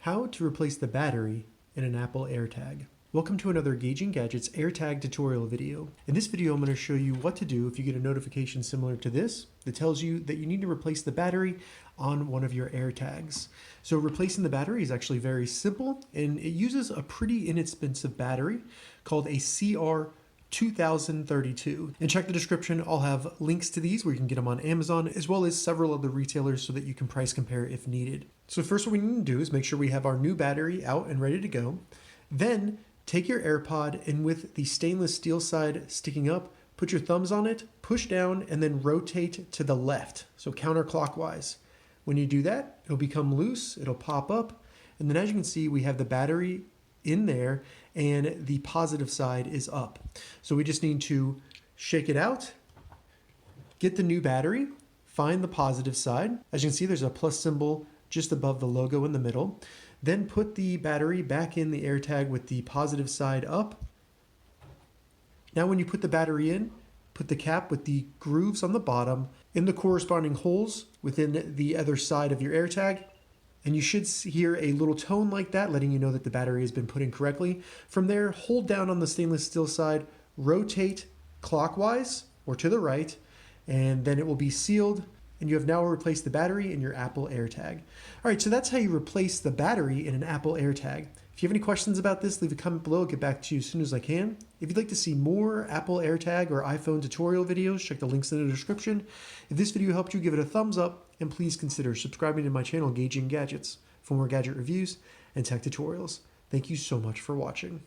How to replace the battery in an Apple AirTag. Welcome to another Gauging Gadgets AirTag tutorial video. In this video, I'm going to show you what to do if you get a notification similar to this that tells you that you need to replace the battery on one of your AirTags. So replacing the battery is actually very simple, and it uses a pretty inexpensive battery called a CR2032. And check the description, I'll have links to these where you can get them on Amazon as well as several other retailers so that you can price compare if needed. So first what we need to do is make sure we have our new battery out and ready to go. Then take your AirPod and with the stainless steel side sticking up, put your thumbs on it, push down, and then rotate to the left, so counterclockwise. When you do that, it'll become loose, it'll pop up, and then as you can see, we have the battery in there and the positive side is up. So we just need to shake it out, get the new battery, find the positive side. As you can see, there's a plus symbol just above the logo in the middle. Then put the battery back in the AirTag with the positive side up. Now when you put the battery in, put the cap with the grooves on the bottom in the corresponding holes within the other side of your AirTag. And you should hear a little tone like that, letting you know that the battery has been put in correctly. From there, hold down on the stainless steel side, rotate clockwise or to the right, and then it will be sealed. And you have now replaced the battery in your Apple AirTag. All right, so that's how you replace the battery in an Apple AirTag. If you have any questions about this, leave a comment below. I'll get back to you as soon as I can. If you'd like to see more Apple AirTag or iPhone tutorial videos, check the links in the description. If this video helped you, give it a thumbs up, and please consider subscribing to my channel, Gauging Gadgets, for more gadget reviews and tech tutorials. Thank you so much for watching.